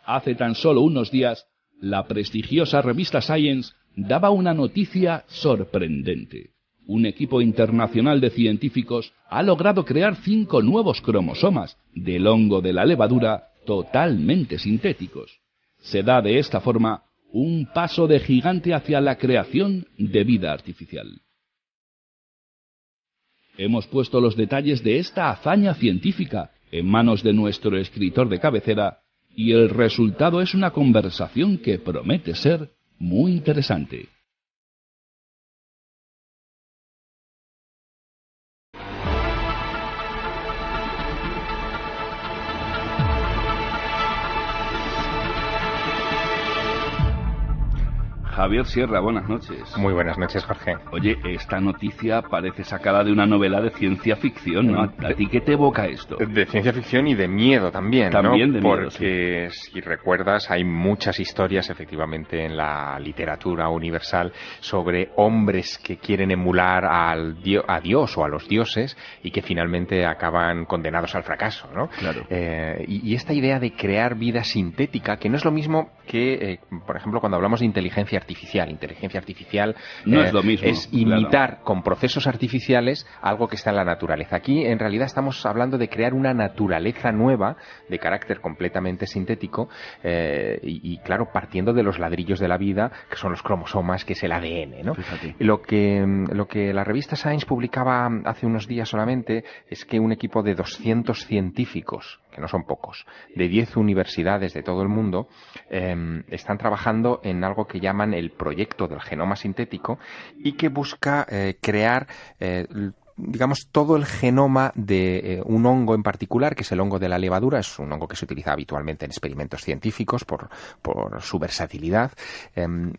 Hace tan solo unos días, la prestigiosa revista Science daba una noticia sorprendente. Un equipo internacional de científicos ha logrado crear 5 nuevos cromosomas del hongo de la levadura totalmente sintéticos. Se da de esta forma un paso de gigante hacia la creación de vida artificial. Hemos puesto los detalles de esta hazaña científica en manos de nuestro escritor de cabecera y el resultado es una conversación que promete ser muy interesante. Javier Sierra, buenas noches. Muy buenas noches, Jorge. Oye, esta noticia parece sacada de una novela de ciencia ficción, ¿no? ¿A ti qué te evoca esto? De ciencia ficción y de miedo también, ¿no? También de miedo, porque, sí. Si recuerdas, hay muchas historias, efectivamente, en la literatura universal sobre hombres que quieren emular a Dios o a los dioses y que finalmente acaban condenados al fracaso, ¿no? Claro. Y esta idea de crear vida sintética, que no es lo mismo que, por ejemplo, cuando hablamos de inteligencia artificial. Inteligencia artificial no es lo mismo. Es imitar con procesos artificiales algo que está en la naturaleza. Aquí, en realidad, estamos hablando de crear una naturaleza nueva de carácter completamente sintético y, claro, partiendo de los ladrillos de la vida, que son los cromosomas, que es el ADN, ¿no? Fíjate. Lo que la revista Science publicaba hace unos días solamente es que un equipo de 200 científicos, que no son pocos, de 10 universidades de todo el mundo, están trabajando en algo que llaman el proyecto del genoma sintético y que busca crear digamos, todo el genoma de un hongo en particular, que es el hongo de la levadura. Es un hongo que se utiliza habitualmente en experimentos científicos por su versatilidad.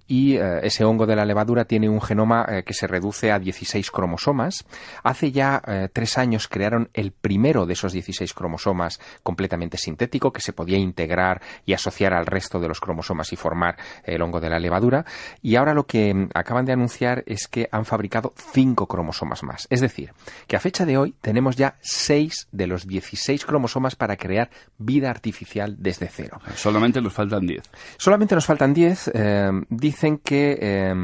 Y ese hongo de la levadura tiene un genoma que se reduce a 16 cromosomas. Hace ya 3 años crearon el primero de esos 16 cromosomas completamente sintético, que se podía integrar y asociar al resto de los cromosomas y formar el hongo de la levadura. Y ahora lo que acaban de anunciar es que han fabricado 5 cromosomas más. Es decir, que a fecha de hoy tenemos ya 6 de los 16 cromosomas para crear vida artificial desde cero. Solamente nos faltan 10. Solamente nos faltan 10. Dicen que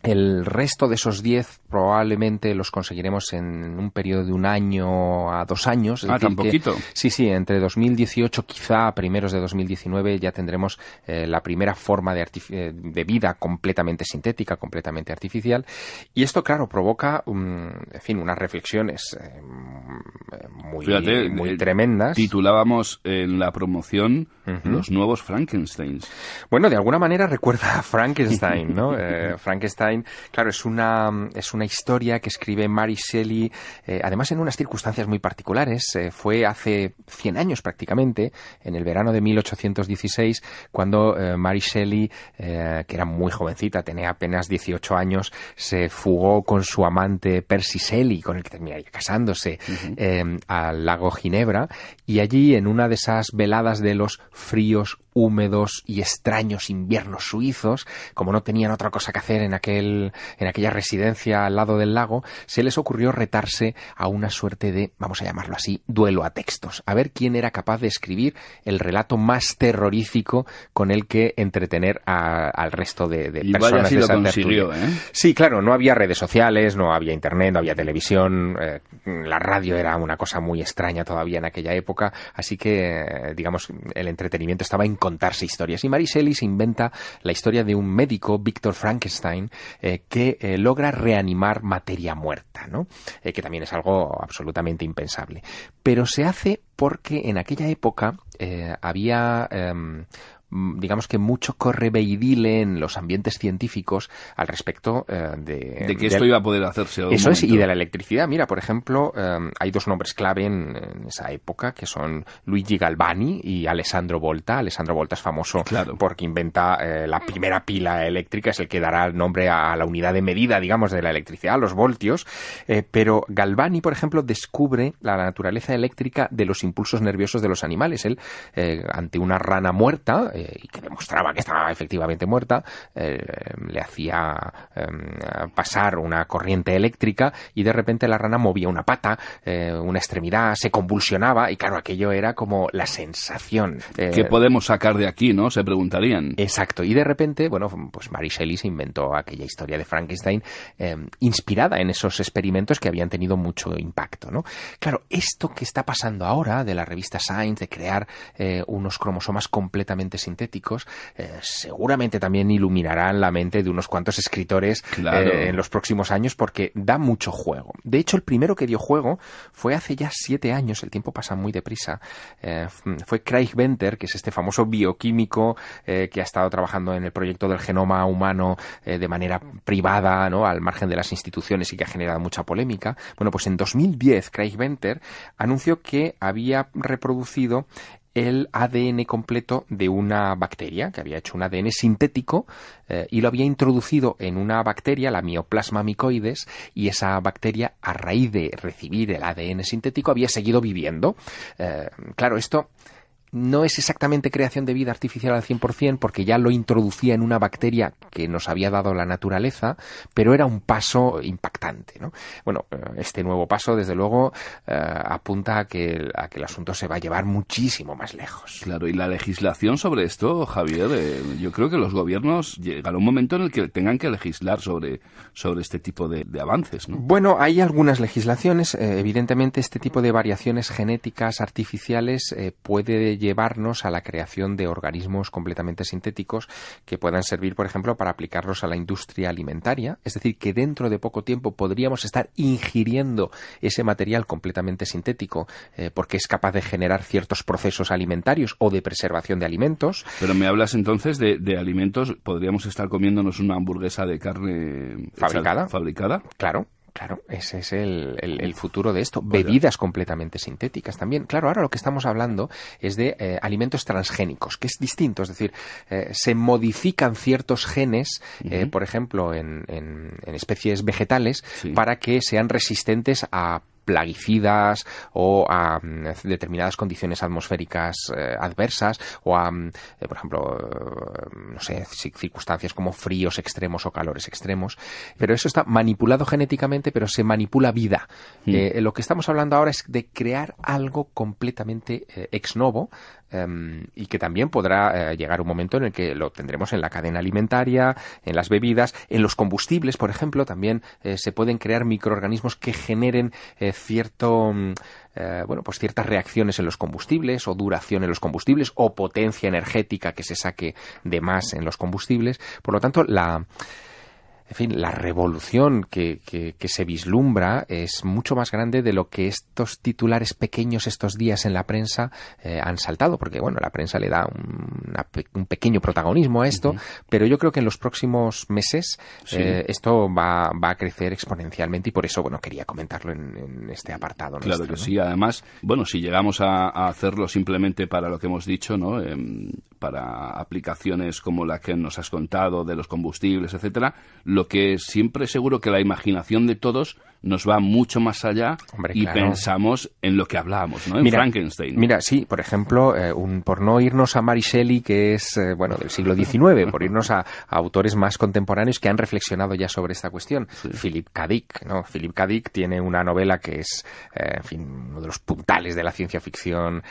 el resto de esos 10 probablemente los conseguiremos en un periodo de 1 año a 2 años. ¿Tan poquito? Sí, entre 2018 quizá a primeros de 2019 ya tendremos la primera forma de vida completamente sintética, completamente artificial. Y esto, claro, provoca, unas reflexiones muy tremendas. Titulábamos en la promoción los nuevos Frankensteins. Bueno, de alguna manera recuerda a Frankenstein, ¿no? Frankenstein, claro, es una historia que escribe Mary Shelley, además en unas circunstancias muy particulares. Fue hace 100 años prácticamente, en el verano de 1816, cuando Mary Shelley, que era muy jovencita, tenía apenas 18 años, se fugó con su amante Percy Shelley, con el que terminaría casándose, al lago Ginebra, y allí, en una de esas veladas de los fríos, húmedos y extraños inviernos suizos, como no tenían otra cosa que hacer en aquella residencia al lado del lago, se les ocurrió retarse a una suerte de, vamos a llamarlo así, duelo a textos, a ver quién era capaz de escribir el relato más terrorífico con el que entretener al resto de personas de esa tertulia. Sí, claro, no había redes sociales, no había internet, no había televisión, la radio era una cosa muy extraña todavía en aquella época, así que, digamos, el entretenimiento estaba en contarse historias. Y Mary Shelley se inventa la historia de un médico, Victor Frankenstein, que logra reanimar materia muerta, ¿no? Que también es algo absolutamente impensable. Pero se hace porque en aquella época había digamos que mucho correveidile en los ambientes científicos al respecto de que esto iba a poder hacerse. Eso es, y de la electricidad. Mira, por ejemplo, hay 2 nombres clave en esa época, que son Luigi Galvani y Alessandro Volta. Alessandro Volta es famoso porque inventa la primera pila eléctrica, es el que dará el nombre a la unidad de medida, digamos, de la electricidad, los voltios. Pero Galvani, por ejemplo, descubre la naturaleza eléctrica de los impulsos nerviosos de los animales. Él, ante una rana muerta, y que demostraba que estaba efectivamente muerta, le hacía pasar una corriente eléctrica y de repente la rana movía una pata, una extremidad, se convulsionaba y claro, aquello era como la sensación. ¿Qué podemos sacar de aquí, no? Se preguntarían. Exacto. Y de repente, bueno, pues Mary Shelley se inventó aquella historia de Frankenstein inspirada en esos experimentos que habían tenido mucho impacto, ¿no? Claro, esto que está pasando ahora de la revista Science, de crear unos cromosomas completamente sintéticos, seguramente también iluminarán la mente de unos cuantos escritores en los próximos años porque da mucho juego. De hecho, el primero que dio juego fue hace ya 7 años, el tiempo pasa muy deprisa, fue Craig Venter, que es este famoso bioquímico que ha estado trabajando en el proyecto del genoma humano de manera privada, ¿no?, al margen de las instituciones y que ha generado mucha polémica. Bueno, pues en 2010 Craig Venter anunció que había reproducido el ADN completo de una bacteria, que había hecho un ADN sintético y lo había introducido en una bacteria, la Myoplasma mycoides, y esa bacteria, a raíz de recibir el ADN sintético, había seguido viviendo. Claro, esto no es exactamente creación de vida artificial al 100% porque ya lo introducía en una bacteria que nos había dado la naturaleza, pero era un paso impactante, ¿no? Bueno, este nuevo paso, desde luego, apunta a que el asunto se va a llevar muchísimo más lejos. Claro, y la legislación sobre esto, Javier, yo creo que los gobiernos llegará un momento en el que tengan que legislar sobre este tipo de avances, ¿no? Bueno, hay algunas legislaciones. Evidentemente, este tipo de variaciones genéticas artificiales puede llevarnos a la creación de organismos completamente sintéticos que puedan servir, por ejemplo, para aplicarlos a la industria alimentaria. Es decir, que dentro de poco tiempo podríamos estar ingiriendo ese material completamente sintético porque es capaz de generar ciertos procesos alimentarios o de preservación de alimentos. Pero me hablas entonces de alimentos, podríamos estar comiéndonos una hamburguesa de carne fabricada. Claro, ese es el futuro de esto. Bebidas completamente sintéticas también. Claro, ahora lo que estamos hablando es de alimentos transgénicos, que es distinto. Es decir, se modifican ciertos genes, por ejemplo, en especies vegetales, para que sean resistentes a plaguicidas o a determinadas condiciones atmosféricas adversas o a, por ejemplo, no sé, circunstancias como fríos extremos o calores extremos. Pero eso está manipulado genéticamente, pero se manipula vida. Lo que estamos hablando ahora es de crear algo completamente ex novo, y que también podrá llegar un momento en el que lo tendremos en la cadena alimentaria, en las bebidas, en los combustibles, por ejemplo, también se pueden crear microorganismos que generen ciertas reacciones en los combustibles o duración en los combustibles o potencia energética que se saque de más en los combustibles. Por lo tanto, la revolución que se vislumbra es mucho más grande de lo que estos titulares pequeños estos días en la prensa han saltado, porque bueno, la prensa le da un pequeño protagonismo a esto, pero yo creo que en los próximos meses esto va a crecer exponencialmente y por eso, bueno, quería comentarlo en este apartado. Claro que sí, además, bueno, si llegamos a hacerlo simplemente para lo que hemos dicho, ¿no? Para aplicaciones como la que nos has contado de los combustibles, etcétera, lo que siempre seguro que la imaginación de todos nos va mucho más allá. Hombre, y claro. Pensamos en lo que hablábamos, ¿no? En Frankenstein. Mira, sí, por ejemplo, por no irnos a Mary Shelley, que es del siglo XIX, por irnos a autores más contemporáneos que han reflexionado ya sobre esta cuestión. Philip K. Dick, ¿no? Philip K. Dick tiene una novela que es, uno de los puntales de la ciencia ficción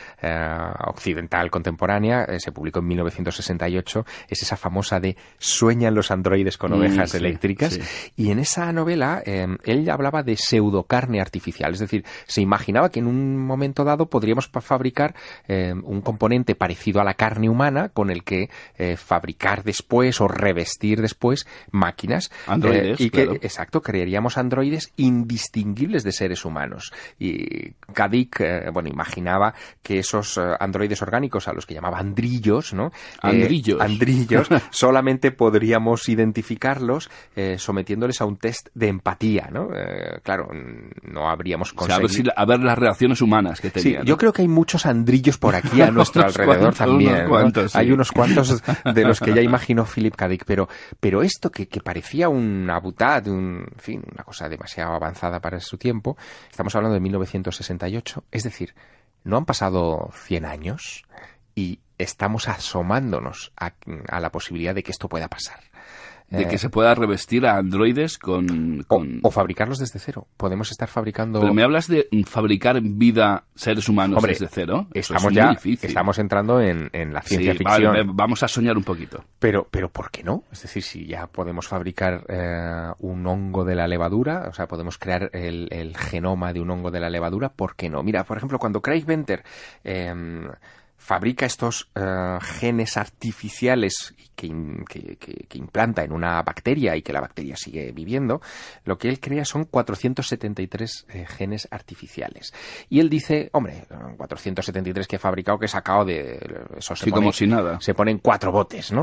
occidental contemporánea. Se publicó en 1968. Es esa famosa de Sueñan los androides con ovejas eléctricas. Sí. Y en esa novela él hablaba de pseudocarne artificial, es decir, se imaginaba que en un momento dado podríamos fabricar un componente parecido a la carne humana con el que fabricar después o revestir después máquinas. Androides, y que, claro. Exacto, crearíamos androides indistinguibles de seres humanos. Y K. Dick, imaginaba que esos androides orgánicos, a los que llamaba andrillos, ¿no? Andrillos, solamente podríamos identificarlos sometiéndoles a un test de empatía, ¿no? Claro, no habríamos conseguido... A ver las reacciones humanas que tenían. Sí, yo creo que hay muchos andrillos por aquí a nuestro alrededor también. Unos cuantos, ¿no? Hay unos cuantos de los que ya imaginó Philip K. Dick, pero esto que parecía una boutade, una cosa demasiado avanzada para su tiempo, estamos hablando de 1968, es decir, no han pasado 100 años y estamos asomándonos a la posibilidad de que esto pueda pasar. De que se pueda revestir a androides con... O fabricarlos desde cero. Podemos estar fabricando... Pero me hablas de fabricar vida, seres humanos, hombre, desde cero. Estamos entrando en la ciencia ficción. Vale, vamos a soñar un poquito. Pero ¿por qué no? Es decir, si ya podemos fabricar un hongo de la levadura, o sea, podemos crear el genoma de un hongo de la levadura, ¿por qué no? Mira, por ejemplo, cuando Craig Venter fabrica estos genes artificiales que implanta en una bacteria y que la bacteria sigue viviendo, lo que él crea son 473 genes artificiales. Y él dice, hombre, 473 que he fabricado, que he sacado de... Eso sí, como si nada. Se ponen 4 botes, ¿no?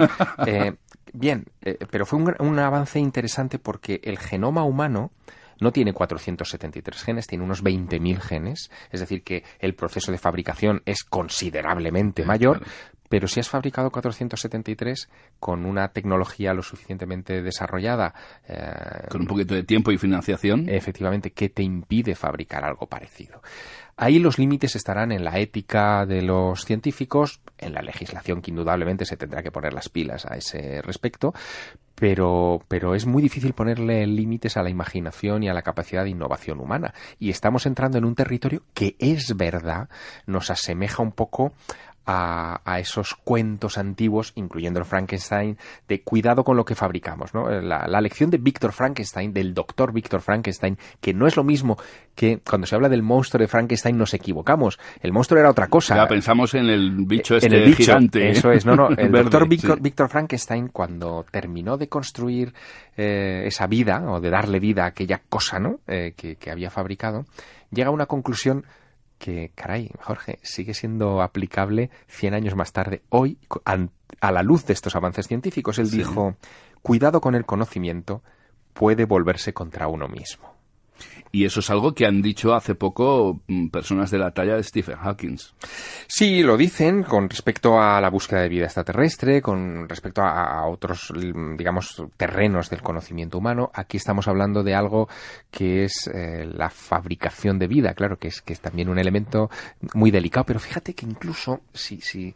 Bien, pero fue un avance interesante porque el genoma humano no tiene 473 genes, tiene unos 20.000 genes, es decir que el proceso de fabricación es considerablemente mayor, claro. Pero si has fabricado 473 con una tecnología lo suficientemente desarrollada... con un poquito de tiempo y financiación. Efectivamente, ¿qué te impide fabricar algo parecido? Ahí los límites estarán en la ética de los científicos, en la legislación que indudablemente se tendrá que poner las pilas a ese respecto, pero es muy difícil ponerle límites a la imaginación y a la capacidad de innovación humana. Y estamos entrando en un territorio que es verdad, nos asemeja un poco a esos cuentos antiguos, incluyendo el Frankenstein, de cuidado con lo que fabricamos, ¿no? La lección de Víctor Frankenstein, del doctor Víctor Frankenstein, que no es lo mismo que cuando se habla del monstruo de Frankenstein nos equivocamos. El monstruo era otra cosa. Ya pensamos en el bicho gigante. Eso es, no. El doctor Víctor Frankenstein, cuando terminó de construir esa vida, o de darle vida a aquella cosa, ¿no? Que había fabricado, llega a una conclusión que, caray, Jorge, sigue siendo aplicable 100 años más tarde. Hoy, a la luz de estos avances científicos, él dijo, cuidado con el conocimiento, puede volverse contra uno mismo. Y eso es algo que han dicho hace poco personas de la talla de Stephen Hawking. Sí, lo dicen con respecto a la búsqueda de vida extraterrestre, con respecto a otros, digamos, terrenos del conocimiento humano. Aquí estamos hablando de algo que es la fabricación de vida, claro, que es también un elemento muy delicado. Pero fíjate que incluso si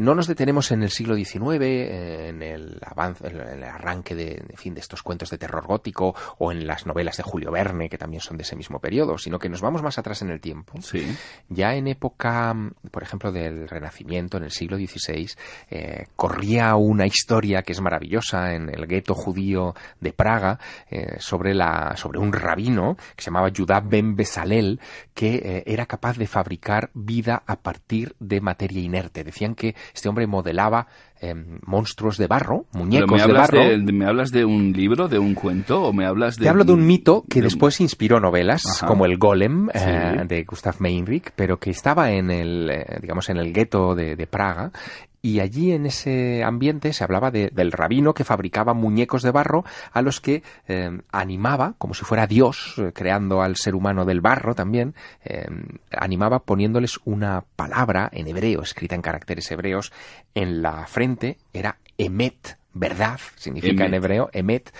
no nos detenemos en el siglo XIX, en el avance, en el arranque de estos cuentos de terror gótico o en las novelas de Julio Verne, que también son de ese mismo periodo, sino que nos vamos más atrás en el tiempo. Sí. Ya en época, por ejemplo, del Renacimiento, en el siglo XVI, corría una historia que es maravillosa en el gueto judío de Praga, sobre un rabino que se llamaba Judá ben Bezalel, que era capaz de fabricar vida a partir de materia inerte. Decían que este hombre modelaba monstruos de barro, muñecos de barro. ¿Me hablas de un libro, de un cuento, o me hablas de...? Te hablo de un mito que después inspiró novelas, como El Golem, de Gustav Meyrink, pero que estaba en el gueto de Praga. Y allí en ese ambiente se hablaba del rabino que fabricaba muñecos de barro a los que animaba, como si fuera Dios, creando al ser humano del barro también, animaba poniéndoles una palabra en hebreo, escrita en caracteres hebreos, en la frente, era Emet, verdad, significa en hebreo, Emet.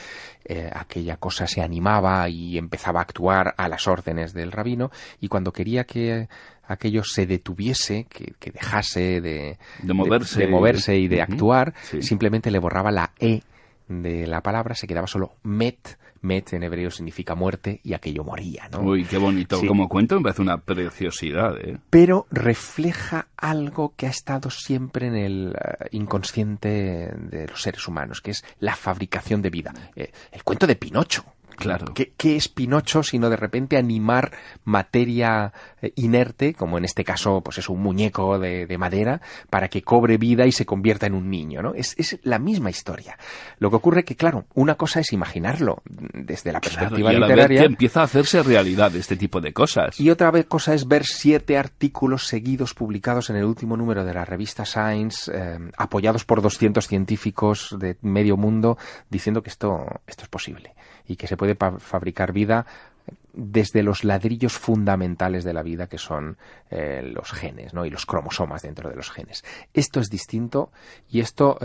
Aquella cosa se animaba y empezaba a actuar a las órdenes del rabino, y cuando quería que aquello se detuviese, que dejase de moverse y de actuar, simplemente le borraba la E de la palabra, se quedaba solo Met. Met en hebreo significa muerte, y aquello moría, ¿no? Uy, qué bonito. Sí. Como cuento me parece una preciosidad, ¿eh? Pero refleja algo que ha estado siempre en el inconsciente de los seres humanos, que es la fabricación de vida. El cuento de Pinocho. Claro. ¿Qué es Pinocho sino de repente animar materia inerte, como en este caso pues es un muñeco de madera, para que cobre vida y se convierta en un niño, ¿no? Es la misma historia. Lo que ocurre que, claro, una cosa es imaginarlo desde la perspectiva literaria. Y a la vez que empieza a hacerse realidad este tipo de cosas. Y otra vez cosa es ver 7 artículos seguidos publicados en el último número de la revista Science, apoyados por 200 científicos de medio mundo, diciendo que esto es posible y que se puede fabricar vida desde los ladrillos fundamentales de la vida, que son los genes, ¿no? Y los cromosomas dentro de los genes. Esto es distinto y esto...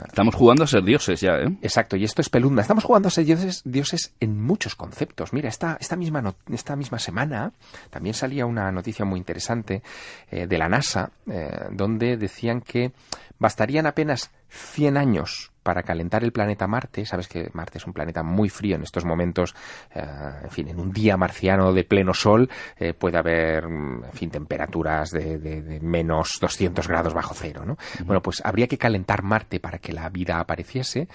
Estamos jugando a ser dioses ya, ¿eh? Exacto, y esto es pelunda. Estamos jugando a ser dioses en muchos conceptos. Mira, esta misma semana también salía una noticia muy interesante de la NASA, donde decían que bastarían apenas 100 años para calentar el planeta Marte. Sabes que Marte es un planeta muy frío en estos momentos. En fin, en un día marciano de pleno sol puede haber, en fin, temperaturas de menos 200 grados bajo cero, ¿no? Bueno, pues habría que calentar Marte para que la vida apareciese.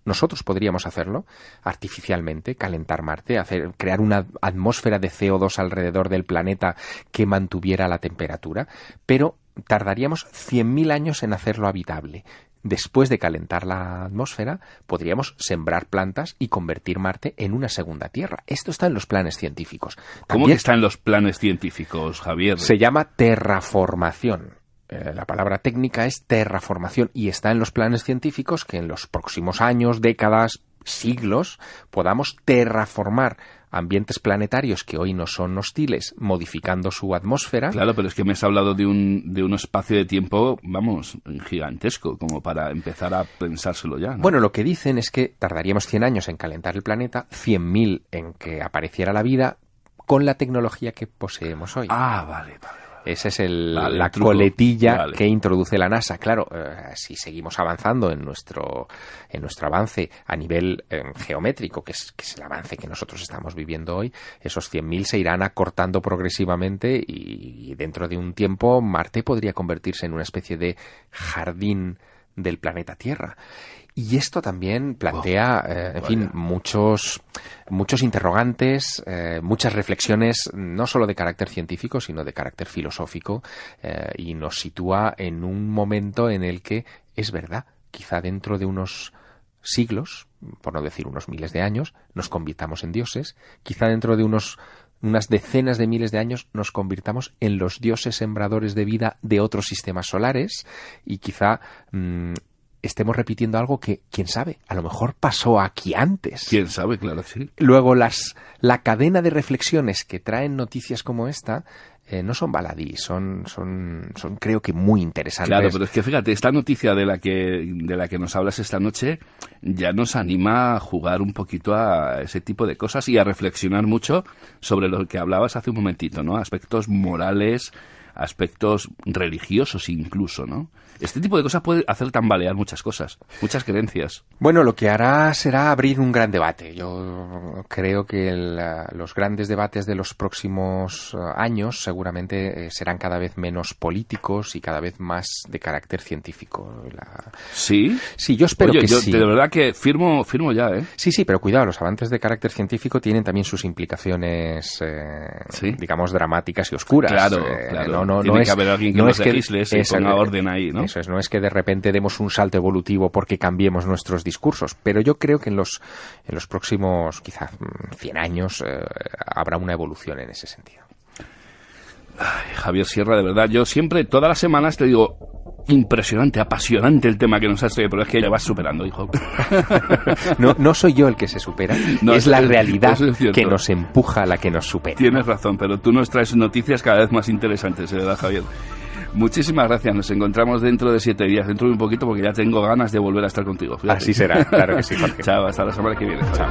Nosotros podríamos hacerlo artificialmente, calentar Marte, crear una atmósfera de CO2 alrededor del planeta que mantuviera la temperatura, pero tardaríamos 100.000 años en hacerlo habitable. Después de calentar la atmósfera, podríamos sembrar plantas y convertir Marte en una segunda Tierra. Esto está en los planes científicos. ¿Cómo que está en los planes científicos, Javier? Se llama terraformación. La palabra técnica es terraformación y está en los planes científicos que en los próximos años, décadas, siglos, podamos terraformar ambientes planetarios que hoy no son hostiles, modificando su atmósfera. Claro, pero es que me has hablado de un espacio de tiempo, vamos, gigantesco, como para empezar a pensárselo ya, ¿no? Bueno, lo que dicen es que tardaríamos 100 años en calentar el planeta, 100.000 en que apareciera la vida, con la tecnología que poseemos hoy. Vale. Esa es la coletilla que introduce la NASA. Claro, si seguimos avanzando en nuestro avance a nivel geométrico, que es el avance que nosotros estamos viviendo hoy, esos 100.000 se irán acortando progresivamente y dentro de un tiempo Marte podría convertirse en una especie de jardín del planeta Tierra. Y esto también plantea, muchos interrogantes, muchas reflexiones, no solo de carácter científico, sino de carácter filosófico, y nos sitúa en un momento en el que, es verdad, quizá dentro de unos siglos, por no decir unos miles de años, nos convirtamos en dioses, quizá dentro de unas decenas de miles de años nos convirtamos en los dioses sembradores de vida de otros sistemas solares, y quizá estemos repitiendo algo que, quién sabe, a lo mejor pasó aquí antes. Quién sabe, claro, sí. Luego, la cadena de reflexiones que traen noticias como esta no son baladí, son creo que muy interesantes. Claro, pero es que fíjate, esta noticia de la que nos hablas esta noche ya nos anima a jugar un poquito a ese tipo de cosas y a reflexionar mucho sobre lo que hablabas hace un momentito, ¿no? Aspectos morales, aspectos religiosos incluso, ¿no? Este tipo de cosas puede hacer tambalear muchas cosas, muchas creencias. Bueno, lo que hará será abrir un gran debate. Yo creo que los grandes debates de los próximos años seguramente serán cada vez menos políticos y cada vez más de carácter científico. ¿Sí? Sí, yo espero que sí. De verdad que firmo ya, ¿eh? Sí, pero cuidado, los avances de carácter científico tienen también sus implicaciones, digamos, dramáticas y oscuras. Claro. Tiene que haber alguien que nos legisle, se ponga orden ahí, ¿no? Eso es, no es que de repente demos un salto evolutivo porque cambiemos nuestros discursos, pero yo creo que en los próximos, quizás 100 años, habrá una evolución en ese sentido. Ay, Javier Sierra, de verdad, yo siempre, todas las semanas te digo, impresionante, apasionante el tema que nos has traído, pero es que ya vas superando, hijo. No soy yo el que se supera, es la realidad que nos empuja a la que nos supera. Tienes razón, pero tú nos traes noticias cada vez más interesantes, ¿verdad, Javier? Muchísimas gracias, nos encontramos dentro de 7 días, dentro de un poquito, porque ya tengo ganas de volver a estar contigo. Fíjate. Así será, claro que sí, Jorge. Chao, hasta la semana que viene. Chao.